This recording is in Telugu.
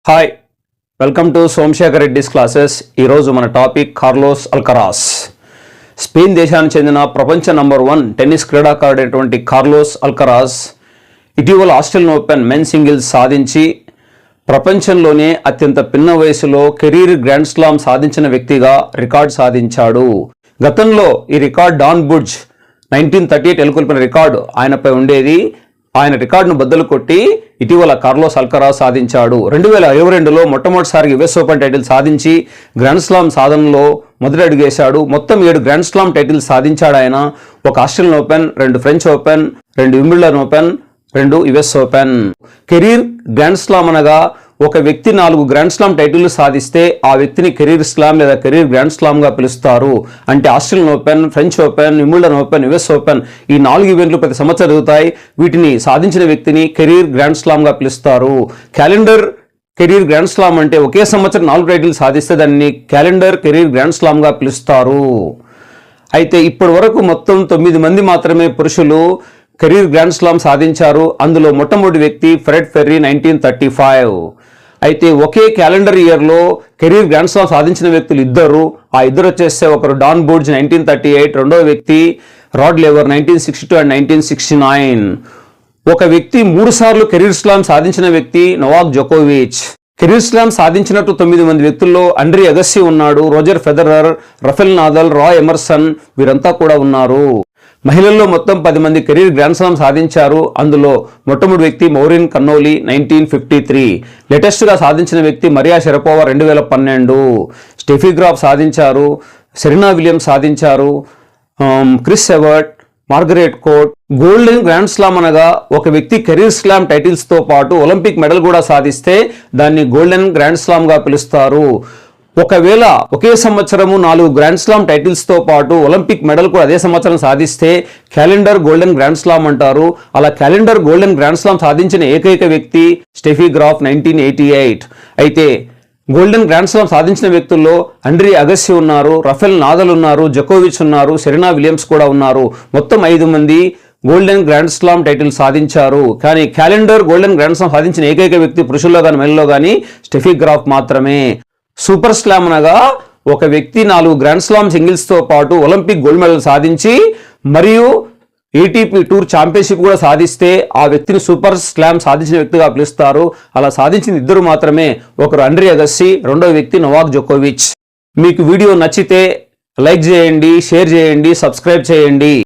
Hi welcome to Somashekar Reddy's classes. ఈరోజు మన టాపిక్ కార్లోస్ అల్కరాస్. స్పెయిన్ దేశానికి చెందిన ప్రపంచ నంబర్ 1 టెన్నిస్ క్రీడాకారుడు అయినటువంటి కార్లోస్ అల్కరాస్ ఇటీవల ఆస్ట్రేలియన్ ఓపెన్ మెన్ సింగిల్స్ సాధించి ప్రపంచంలోనే అత్యంత పిన్న వయసులో కెరీర్ గ్రాండ్ స్లామ్ సాధించిన వ్యక్తిగా రికార్డు సాధించాడు. గతంలో ఈ రికార్డ్ డాన్ బుడ్జ్ 1938 నెలకొల్పిన రికార్డు ఆయనపై ఉండేది. ఆయన రికార్డును బద్దలు కొట్టి ఇటీవల కార్లోస్ అల్కరాస్ సాధించాడు. 2022లో మొట్టమొదటిసారి యుఎస్ ఓపెన్ టైటిల్ సాధించి గ్రాండ్ స్లామ్ సాధనలో మొదటి అడుగేశాడు. మొత్తం 7 గ్రాండ్ స్లామ్ టైటిల్ సాధించాడు ఆయన. ఒక Australian open, 2 French open, 2 Wimbledon open, 2 US open. Career grand slam అనగా ఒక వ్యక్తి 4 గ్రాండ్ స్లామ్ టైటిల్ సాధిస్తే ఆ వ్యక్తిని కెరీర్ స్లామ్ లేదా కెరీర్ గ్రాండ్ స్లామ్ గా పిలుస్తారు. అంటే Australian open, French open, Wimbledon open, US open ఈ 4 ఈవెంట్లు ప్రతి సంవత్సరం జరుగుతాయి. వీటిని సాధించిన వ్యక్తిని కెరీర్ గ్రాండ్ స్లామ్ గా పిలుస్తారు. క్యాలెండర్ కెరీర్ గ్రాండ్ స్లామ్ అంటే ఒకే సంవత్సరం 4 టైటిల్ సాధిస్తే దాన్ని క్యాలెండర్ కెరీర్ గ్రాండ్ స్లామ్ గా పిలుస్తారు. అయితే ఇప్పటి వరకు మొత్తం 9 మంది మాత్రమే పురుషులు కెరీర్ గ్రాండ్ స్లామ్ సాధించారు. అందులో మొట్టమొదటి వ్యక్తి ఫ్రెడ్ ఫెర్రీ 1935. అయితే ఒకే క్యాలెండర్ ఇయర్లో కెరీర్ గ్రాండ్ స్లామ్ సాధించిన వ్యక్తులు ఇద్దరు. ఆ ఇద్దరు వచ్చేస్తే ఒకరు డాన్ బుడ్జ్ 1938, రెండో వ్యక్తి రాడ్ లేవర్ 1962 అండ్ 1969. ఒక వ్యక్తి 3 సార్లు కెరీర్ స్లామ్ సాధించిన వ్యక్తి నోవాక్ జోకోవిచ్. కెరీర్ స్లామ్ సాధించినట్టు 9 మంది వ్యక్తుల్లో ఆండ్రే అగస్సీ ఉన్నాడు, Roger Federer, Rafael Nadal, Roy Emerson వీరంతా కూడా ఉన్నారు. మహిళల్లో మొత్తం 10 మంది కెరీర్ గ్రాండ్ స్లామ్ సాధించారు. అందులో మొట్టమొదటి వ్యక్తి మౌరిన్ కన్నోలీ 1953. లేటెస్ట్గా సాధించిన వ్యక్తి మరియా షరపోవా 2012. స్టెఫీ గ్రాఫ్ సాధించారు, సెరెనా విలియమ్స్ సాధించారు, Chris Evert, Margaret court. Golden grand slam అనగా ఒక వ్యక్తి కెరీర్ స్లామ్ టైటిల్స్తో పాటు ఒలింపిక్ మెడల్ కూడా సాధిస్తే దాన్ని గోల్డెన్ గ్రాండ్ స్లామ్ గా పిలుస్తారు. ఒకవేళ ఒకే సంవత్సరము 4 గ్రాండ్ స్లామ్ టైటిల్స్తో పాటు ఒలింపిక్ మెడల్ కూడా అదే సంవత్సరం సాధిస్తే క్యాలెండర్ గోల్డెన్ గ్రాండ్ స్లామ్ అంటారు. అలా క్యాలెండర్ గోల్డెన్ గ్రాండ్ స్లామ్ సాధించిన ఏకైక వ్యక్తి స్టెఫీ గ్రాఫ్ 1988. అయితే గోల్డెన్ గ్రాండ్ స్లామ్ సాధించిన వ్యక్తుల్లో ఆండ్రే అగస్సీ ఉన్నారు, రఫెల్ నాదల్ ఉన్నారు, జోకోవిచ్ ఉన్నారు, సెరెనా విలియమ్స్ కూడా ఉన్నారు. మొత్తం 5 మంది గోల్డెన్ గ్రాండ్ స్లామ్ టైటిల్ సాధించారు. కానీ క్యాలెండర్ గోల్డెన్ గ్రాండ్ స్లామ్ సాధించిన ఏకైక వ్యక్తి పురుషుల్లో కానీ మహిళల్లో కానీ స్టెఫీ గ్రాఫ్ మాత్రమే. సూపర్ స్లామ్ అనగా ఒక వ్యక్తి 4 గ్రాండ్ స్లామ్ సింగిల్స్తో పాటు ఒలింపిక్ గోల్డ్ మెడల్ సాధించి మరియు ఏటీపీ టూర్ ఛాంపియన్షిప్ కూడా సాధిస్తే ఆ వ్యక్తిని సూపర్ స్లామ్ సాధించిన వ్యక్తిగా పిలుస్తారు. అలా సాధించిన ఇద్దరు మాత్రమే. ఒకరు ఆండ్రే అగస్సీ, రెండో వ్యక్తి నోవాక్ జోకోవిచ్. మీకు వీడియో నచ్చితే లైక్ చేయండి, షేర్ చేయండి, సబ్స్క్రైబ్ చేయండి.